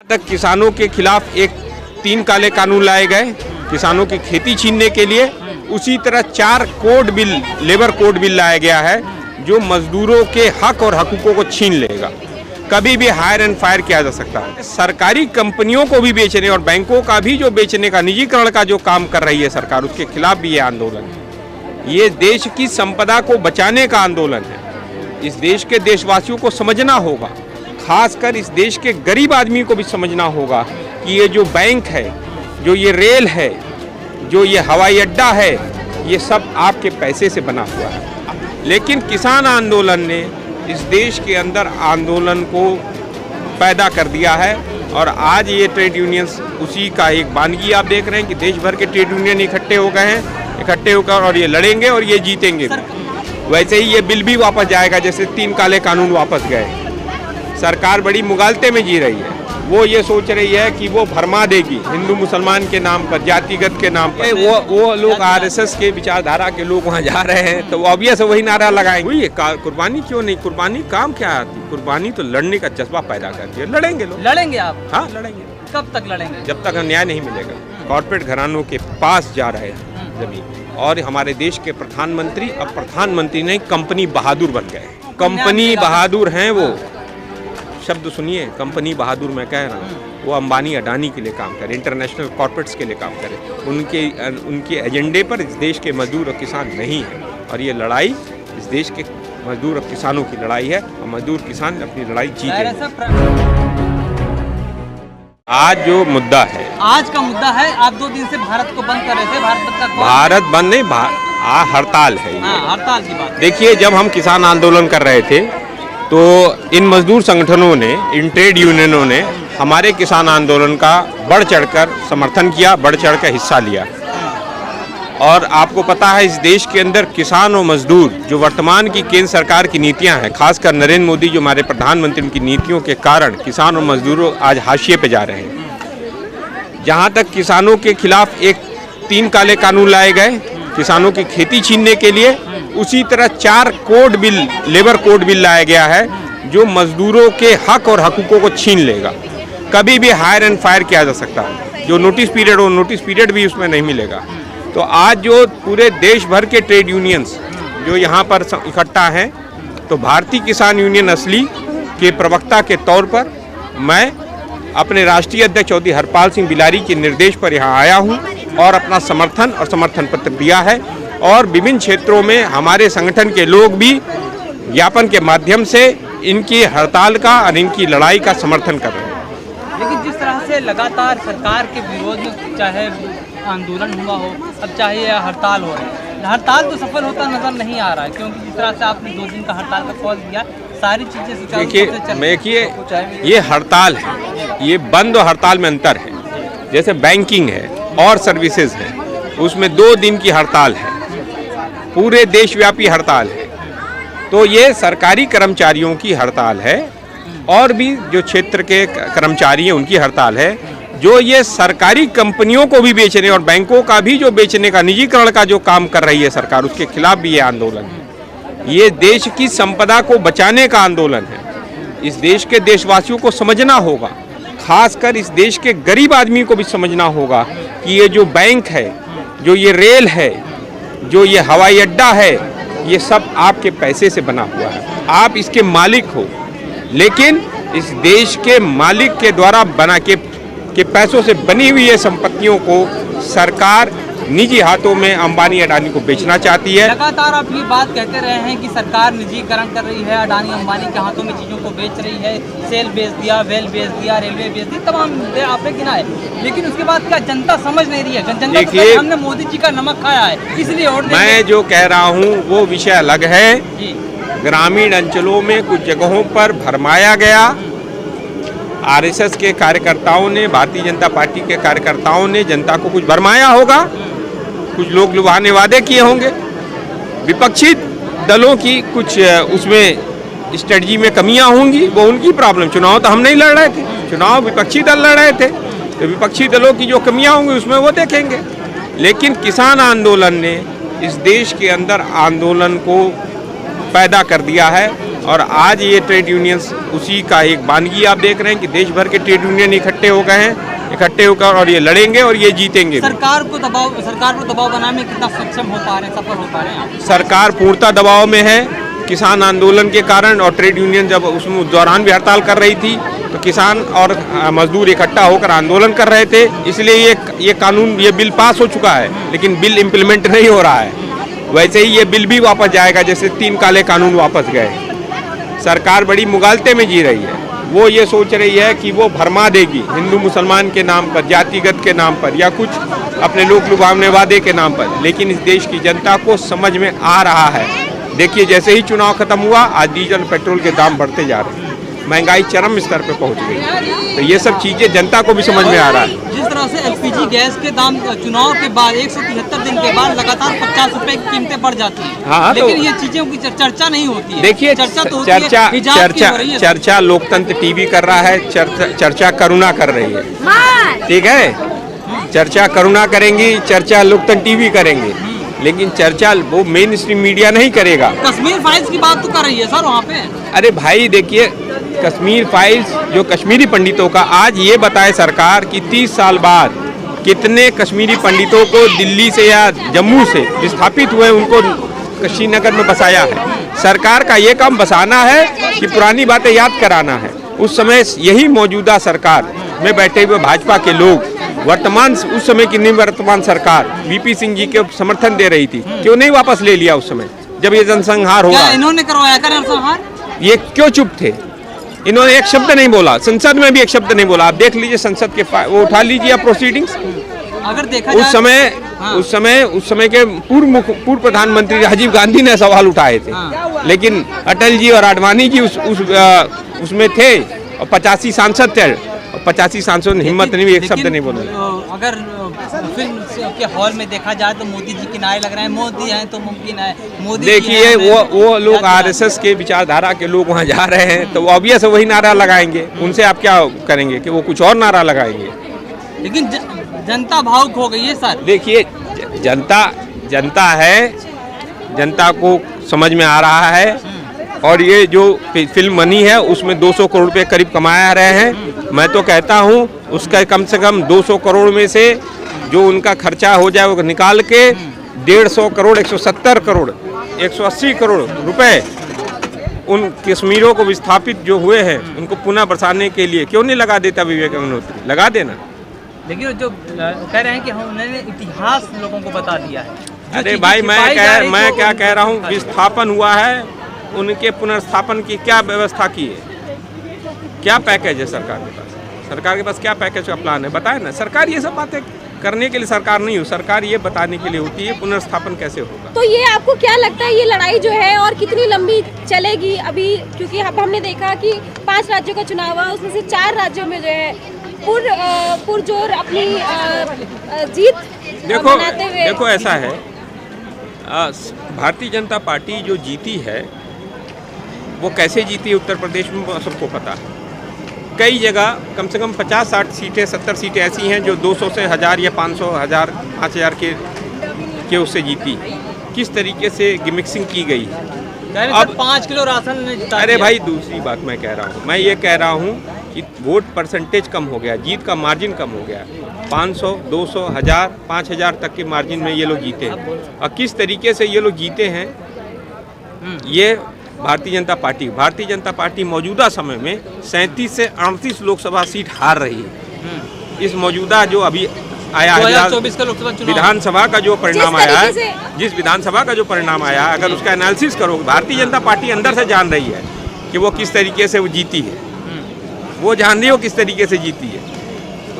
तक किसानों के खिलाफ एक 3 काले कानून लाए गए किसानों की खेती छीनने के लिए, उसी तरह 4 code bill, labour code bill लाया गया है जो मजदूरों के हक और हकूकों को छीन लेगा। कभी भी हायर एंड फायर किया जा सकता है। सरकारी कंपनियों को भी बेचने और बैंकों का भी जो बेचने का, निजीकरण का जो काम कर रही है सरकार, उसके खिलाफ भी ये आंदोलन है। ये देश की संपदा को बचाने का आंदोलन है। इस देश के देशवासियों को समझना होगा, खासकर इस देश के गरीब आदमी को भी समझना होगा कि ये जो बैंक है, जो ये रेल है, जो ये हवाई अड्डा है, ये सब आपके पैसे से बना हुआ है। लेकिन किसान आंदोलन ने इस देश के अंदर आंदोलन को पैदा कर दिया है और आज ये ट्रेड यूनियंस उसी का एक बानगी आप देख रहे हैं कि देश भर के ट्रेड यूनियन इकट्ठे हो गए हैं, इकट्ठे होकर और ये लड़ेंगे और ये जीतेंगे। वैसे ही ये बिल भी वापस जाएगा, जैसे 3 काले कानून वापस गए। सरकार बड़ी मुगालते में जी रही है। वो ये सोच रही है कि वो भरमा देगी हिंदू मुसलमान के नाम पर, जातिगत के नाम पर। वो लोग आरएसएस के विचारधारा के लोग वहाँ जा रहे हैं तो ऑब्वियस वही नारा लगाएंगे। ये कुर्बानी क्यों नहीं? कुर्बानी काम क्या आती? कुर्बानी तो लड़ने का जज्बा पैदा करती है। लड़ेंगे लोग। लड़ेंगे आप? हाँ लड़ेंगे। कब तक लड़ेंगे? जब तक न्याय नहीं मिलेगा। कॉर्पोरेट घरानों के पास जा रहे हैं जमीन, और हमारे देश के प्रधानमंत्री अब प्रधानमंत्री नहीं, कंपनी बहादुर बन गए। कंपनी बहादुर हैं वो। शब्द सुनिए, कंपनी बहादुर मैं कह रहा हूँ। वो अंबानी अडानी के लिए काम करे, इंटरनेशनल कॉर्पोरेट्स के लिए काम करे। उनके एजेंडे पर इस देश के मजदूर और किसान नहीं है। और ये लड़ाई इस देश के मजदूर और किसानों की लड़ाई है और मजदूर किसान अपनी लड़ाई जीते। आज जो मुद्दा है, आज का मुद्दा है, आप 2 दिन से भारत को बंद कर रहे थे। भारत बंद नहीं, हड़ताल है। हड़ताल की बात देखिए, जब हम किसान आंदोलन कर रहे थे तो इन मजदूर संगठनों ने, इन ट्रेड यूनियनों ने हमारे किसान आंदोलन का बढ़ चढ़कर समर्थन किया, बढ़ चढ़कर हिस्सा लिया। और आपको पता है, इस देश के अंदर किसान और मजदूर, जो वर्तमान की केंद्र सरकार की नीतियां हैं, खासकर नरेंद्र मोदी जो हमारे प्रधानमंत्री, उनकी नीतियों के कारण किसान और मजदूरों आज हाशिए पे जा रहे हैं। जहां तक किसानों के खिलाफ एक 3 काले कानून लाए गए किसानों की खेती छीनने के लिए, उसी तरह 4 code bill, labour code bill लाया गया है जो मजदूरों के हक और हकूकों को छीन लेगा। कभी भी हायर एंड फायर किया जा सकता है। जो नोटिस पीरियड हो, नोटिस पीरियड भी उसमें नहीं मिलेगा। तो आज जो पूरे देश भर के ट्रेड यूनियंस जो यहाँ पर इकट्ठा हैं, तो भारतीय किसान यूनियन असली के प्रवक्ता के तौर पर मैं अपने राष्ट्रीय अध्यक्ष चौधरी हरपाल सिंह बिलारी के निर्देश पर यहाँ आया हूँ और अपना समर्थन और समर्थन पत्र दिया है। और विभिन्न क्षेत्रों में हमारे संगठन के लोग भी ज्ञापन के माध्यम से इनकी हड़ताल का और इनकी लड़ाई का समर्थन कर रहे हैं। लेकिन जिस तरह से लगातार सरकार के विरोध में चाहे आंदोलन हुआ हो, अब चाहे यह हड़ताल हो रही है, हड़ताल तो सफल होता नजर नहीं आ रहा है, क्योंकि जिस तरह से आपने 2 दिन का हड़ताल का कॉल दिया, सारी चीजें देखिए, ये हड़ताल है, ये बंद और हड़ताल में अंतर है। जैसे बैंकिंग है और सर्विसेज है, उसमें 2 दिन की हड़ताल है, पूरे देशव्यापी हड़ताल है। तो ये सरकारी कर्मचारियों की हड़ताल है और भी जो क्षेत्र के कर्मचारी हैं उनकी हड़ताल है। जो ये सरकारी कंपनियों को भी बेचने और बैंकों का भी जो बेचने का, निजीकरण का जो काम कर रही है सरकार, उसके खिलाफ भी ये आंदोलन है। ये देश की संपदा को बचाने का आंदोलन है। इस देश के देशवासियों को समझना होगा, खासकर इस देश के गरीब आदमी को भी समझना होगा कि ये जो बैंक है, जो ये रेल है, जो ये हवाई अड्डा है, ये सब आपके पैसे से बना हुआ है। आप इसके मालिक हो, लेकिन इस देश के मालिक के द्वारा बना के पैसों से बनी हुई ये संपत्तियों को सरकार निजी हाथों में अंबानी अडानी को बेचना चाहती है। लगातार आप ये बात कहते रहे हैं कि सरकार निजीकरण कर रही है, अडानी अंबानी के हाथों में चीज़ों को बेच रही है, सेल बेच दिया, वेल बेच दिया, रेलवे बेच दी, तमाम आपने गिना है। लेकिन उसके बाद क्या जनता समझ नहीं रही है? जनता देखिए, हमने मोदी जी का नमक खाया है इसलिए वोट देंगे। मैं जो कह रहा हूँ वो विषय अलग है। ग्रामीण अंचलों में कुछ जगहों पर भरमाया गया। आरएसएस के कार्यकर्ताओं ने, भारतीय जनता पार्टी के कार्यकर्ताओं ने जनता को कुछ भरमाया होगा, कुछ लोग लुभाने वादे किए होंगे। विपक्षी दलों की कुछ उसमें स्ट्रेटजी में कमियां होंगी, वो उनकी प्रॉब्लम। चुनाव तो हम नहीं लड़ रहे थे, चुनाव विपक्षी दल लड़ रहे थे, तो विपक्षी दलों की जो कमियां होंगी उसमें वो देखेंगे। लेकिन किसान आंदोलन ने इस देश के अंदर आंदोलन को पैदा कर दिया है और आज ये ट्रेड यूनियंस उसी का एक वानगी आप देख रहे हैं कि देश भर के ट्रेड यूनियन इकट्ठे हो गए हैं, इकट्ठे होकर और ये लड़ेंगे और ये जीतेंगे। सरकार को दबाव बनाने में कितना सक्षम हो पा रहे हैं, सफल हो पा रहे हैं आप? सरकार पूर्णतः दबाव में है। किसान आंदोलन के कारण और ट्रेड यूनियन जब उसमें उस दौरान भी हड़ताल कर रही थी तो किसान और मजदूर इकट्ठा होकर आंदोलन कर रहे थे, इसलिए ये कानून, ये बिल पास हो चुका है, लेकिन बिल इम्प्लीमेंट नहीं हो रहा है। वैसे ही ये बिल भी वापस जाएगा, जैसे 3 काले कानून वापस गए। सरकार बड़ी मुगालते में जी रही है। वो ये सोच रही है कि वो भरमा देगी हिंदू मुसलमान के नाम पर, जातिगत के नाम पर, या कुछ अपने लोक लुभावने वादे के नाम पर, लेकिन इस देश की जनता को समझ में आ रहा है। देखिए, जैसे ही चुनाव खत्म हुआ, आज डीजल पेट्रोल के दाम बढ़ते जा रहे हैं, महंगाई चरम स्तर पे पहुंच गई। तो ये सब चीजें जनता को भी समझ में आ रहा है। जिस तरह से एलपीजी गैस के दाम चुनाव के बाद 173 दिन के बाद लगातार 50 रुपए की कीमतें बढ़ जाती हैं, हाँ, लेकिन ये चीजों की चर्चा नहीं होती है। देखिए, चर्चा लोकतंत्र टीवी कर रहा है, चर्चा करुणा कर रही है, ठीक है। चर्चा करुणा करेंगी, चर्चा लोकतंत्र टीवी करेंगे, लेकिन चर्चा वो मेन स्ट्रीम मीडिया नहीं करेगा। कश्मीर फाइल्स की बात तो कर रही है सर वहाँ पे। अरे भाई देखिए, कश्मीर फाइल्स जो कश्मीरी पंडितों का, आज ये बताए सरकार कि 30 साल बाद कितने कश्मीरी पंडितों को दिल्ली से या जम्मू से विस्थापित हुए, उनको श्रीनगर में बसाया है। सरकार का ये काम बसाना है कि पुरानी बातें याद कराना है। उस समय यही मौजूदा सरकार में बैठे हुए भाजपा के लोग वर्तमान, उस समय की निवर्तमान सरकार वीपी सिंह जी के समर्थन दे रही थी, क्यों नहीं वापस ले लिया उस समय जब ये जनसंहार हो रहा? इन्होंने करवाया कर नरसंहार? ये क्यों चुप थे? इन्होंने एक शब्द नहीं बोला, संसद में भी एक शब्द नहीं बोला। आप देख लीजिए संसद के वो उठा लीजिए आप प्रोसीडिंग्स। अगर देखा उस समय के पूर्व प्रधानमंत्री राजीव गांधी ने सवाल उठाए थे, लेकिन अटल जी और आडवाणी जी उसमें थे और 85 सांसद थे, 85 सांसदों ने हिम्मत नहीं, एक शब्द नहीं बोला। अगर फिल्म के हॉल में देखा जाए तो मोदी जी के नारे लग रहे हैं, मोदी हैं तो मुमकिन है, मोदी। देखिए, वो लोग आरएसएस के विचारधारा के लोग वहाँ जा रहे हैं, तो ऑब्वियस वही नारा लगाएंगे। उनसे आप क्या करेंगे कि वो कुछ और नारा लगाएंगे? लेकिन जनता भावुक हो गई है सर। देखिए, जनता है, जनता को समझ में आ रहा है, और ये जो फिल्म बनी है उसमें 200 करोड़ रुपए करीब कमाया रहे हैं। मैं तो कहता हूँ उसका कम से कम 200 करोड़ में से जो उनका खर्चा हो जाए वो निकाल के 150 करोड़, 170 करोड़, 180 करोड़ रुपए उन कश्मीरों को विस्थापित जो हुए हैं उनको पुनः बसाने के लिए क्यों नहीं लगा देता विवेक अग्निहोत्री? लगा देना। लेकिन जो कह रहे हैं कि उन्होंने इतिहास लोगों को बता दिया है। अरे भाई, मैं क्या कह रहा हूँ, विस्थापन हुआ है, उनके पुनर्स्थापन की क्या व्यवस्था की है? क्या पैकेज है सरकार के पास? सरकार के पास क्या पैकेज का प्लान है? बताए ना। सरकार ये सब बातें करने के लिए सरकार नहीं हो, सरकार ये बताने के लिए होती है पुनर्स्थापन कैसे होगा। तो ये आपको क्या लगता है, ये लड़ाई जो है और कितनी लंबी चलेगी अभी? क्योंकि अब हमने देखा कि 5 राज्यों का चुनाव हुआ, उसमें से 4 राज्यों में जो है पुरजोर अपनी जीत मनाते हुए। देखो ऐसा है, भारतीय जनता पार्टी जो जीती है वो कैसे जीती है उत्तर प्रदेश में सबको पता है। कई जगह कम से कम 50-60 सीटें, 70 सीटें ऐसी हैं जो 200 से 1000 या 500, 1000, 5000 के उससे जीती। किस तरीके से गिमिक्सिंग की गई। अब 5 किलो राशन ने जिता। अरे भाई, दूसरी बात मैं कह रहा हूँ, मैं ये कह रहा हूँ कि वोट परसेंटेज कम हो गया, जीत का मार्जिन कम हो गया। 500, 200, 1000, 5000 तक के मार्जिन में ये लोग जीते हैं। और किस तरीके से ये लोग जीते हैं, ये भारतीय जनता पार्टी मौजूदा समय में 37 से 38 लोकसभा सीट हार रही है। इस मौजूदा जो अभी आया है 2024 का लोकसभा चुनाव, विधानसभा का जो परिणाम आया है, जिस विधानसभा का जो परिणाम आया, अगर उसका एनालिसिस करो, भारतीय जनता पार्टी अंदर से जान रही है कि वो किस तरीके से वो जीती है। वो जान रही हो किस तरीके से जीती है।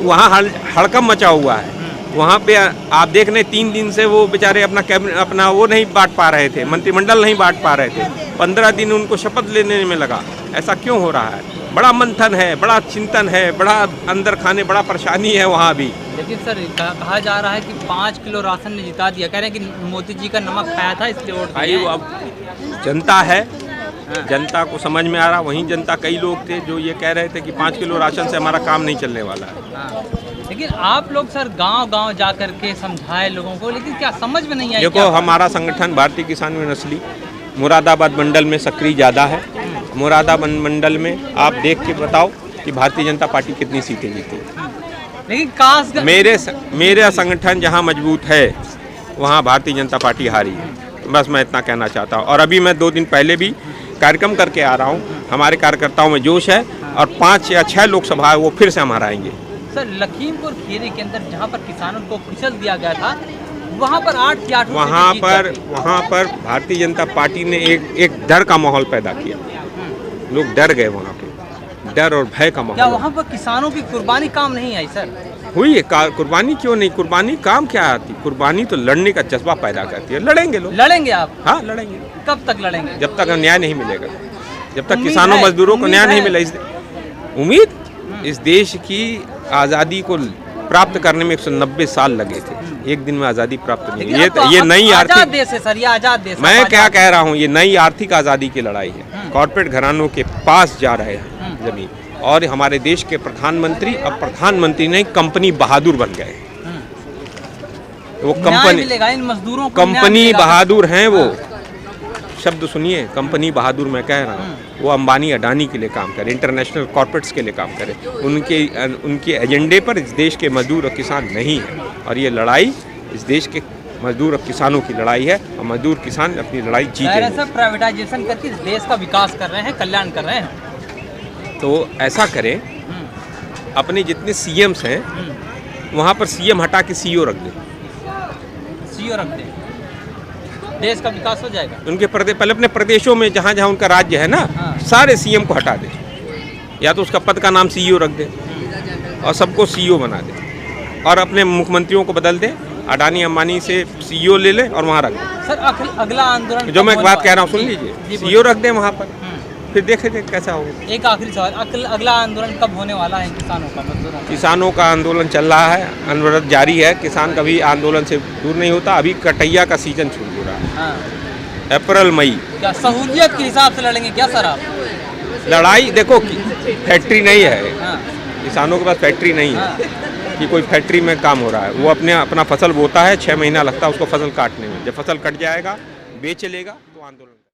वहाँ हड़कंप मचा हुआ है। वहाँ पे आप देख रहे 3 दिन से वो बेचारे अपना वो नहीं बांट पा रहे थे, मंत्रिमंडल नहीं बांट पा रहे थे। 15 दिन उनको शपथ लेने में लगा। ऐसा क्यों हो रहा है? बड़ा मंथन है, बड़ा चिंतन है, बड़ा अंदर खाने, बड़ा परेशानी है वहाँ भी। लेकिन सर कहा जा रहा है कि 5 किलो राशन ने जिता दिया। कह रहे हैं कि मोदी जी का नमक खाया था इसलिए वोट भाई। वो अब जनता है, जनता को समझ में आ रहा। वहीं जनता कई लोग थे जो ये कह रहे थे कि 5 किलो राशन से हमारा काम नहीं चलने वाला है। लेकिन आप लोग सर गांव-गांव जा कर के समझाए लोगों को, लेकिन क्या समझ में नहीं आया? देखो, हमारा संगठन भारतीय किसान यूनियन असली मुरादाबाद मंडल में सक्रिय ज़्यादा है। मुरादाबाद मंडल में आप देख के बताओ कि भारतीय जनता पार्टी कितनी सीटें जीती। लेकिन काश मेरा संगठन जहां मजबूत है वहां भारतीय जनता पार्टी हारी है। बस मैं इतना कहना चाहता हूं। और अभी मैं 2 दिन पहले भी कार्यक्रम करके आ रहा हूं। हमारे कार्यकर्ताओं में जोश है और 5 या 6 लोकसभा है वो फिर से हम हराएंगे। सर, लखीमपुर खीरी के अंदर जहाँ पर किसानों को कुचल दिया गया था, वहाँ पर 8 की 8 वहाँ पर भारतीय जनता पार्टी ने एक डर का माहौल पैदा किया। लोग डर गए, वहाँ पे डर और भय का क्या माहौल। वहाँ पर किसानों की कुर्बानी काम नहीं आई सर? हुई है कुर्बानी, क्यों नहीं? कुर्बानी काम क्या आती? कुर्बानी तो लड़ने का जज्बा पैदा करती है। लड़ेंगे लोग। लड़ेंगे आप? हाँ, लड़ेंगे। कब तक लड़ेंगे? जब तक न्याय नहीं मिलेगा, जब तक उम्मीद किसानों है, मजदूरों को न्याय नहीं है। मिला। उम्मीद, इस देश की आज़ादी को प्राप्त करने में 190 साल लगे थे। एक दिन में आज़ादी प्राप्त नहीं। लेकिन अब तो ये नई आजाद आर्थिक देश है सर, ये आजाद देश है। मैं क्या आजाद। कह रहा हूँ, ये नई आर्थिक आज़ादी की लड़ाई है। कॉर्पोरेट घरानों के पास जा रहे हैं जमीन, और हमारे देश के प्रधानमंत्री अब प्रधानमंत्री नहीं कंपनी बहादुर बन गए। वो न्याय कंपनी मिलेगा इन मजदूरों को, न्याय कंपनी मिलेगा। बहादुर हैं वो। शब्द सुनिए, कंपनी बहादुर मैं कह रहा हूँ। वो अंबानी अडानी के लिए काम करे, इंटरनेशनल कॉर्पोरेट्स के लिए काम करे। उनके एजेंडे पर इस देश के मजदूर और किसान नहीं है। और ये लड़ाई इस देश के मजदूर और किसानों की लड़ाई है, और मजदूर किसान अपनी लड़ाई जीतेंगे। सर, प्राइवेटाइजेशन करके इस देश का विकास कर रहे हैं, कल्याण कर रहे हैं। तो ऐसा करें, अपने जितने सीएम्स हैं वहाँ पर सीएम हटा के सीईओ रख दें। सीईओ रख दें, देश का विकास हो जाएगा। उनके पहले अपने प्रदेशों में जहाँ जहाँ उनका राज्य है ना, सारे सीएम को हटा दें, या तो उसका पद का नाम सीईओ रख दें और सबको सीईओ बना दें, और अपने मुख्यमंत्रियों को बदल दें। अडानी अंबानी से सीईओ ले लें और वहाँ रख दें। सर, अगला आंदोलन जो मैं एक बात कह रहा हूँ सुन लीजिए, सीईओ रख दें वहाँ पर, फिर देखेंगे कैसा होगा। एक आखिरी सवाल, अगला आंदोलन कब होने वाला है किसानों का, मजदूरों का? किसानों का आंदोलन चल रहा है, अनवरत जारी है। किसान कभी आंदोलन से दूर नहीं होता। अभी कटैया का सीजन शुरू हो रहा है, हाँ। अप्रैल मई। क्या सहूलियत के हिसाब से लड़ेंगे क्या सर आप? लड़ाई देखो, फैक्ट्री नहीं है, हाँ। किसानों के पास फैक्ट्री नहीं है कि कोई फैक्ट्री में काम हो रहा है। वो अपना फसल बोता है, 6 महीना लगता है उसको फसल काटने में। जब फसल कट जाएगा, बेच लेगा, तो आंदोलन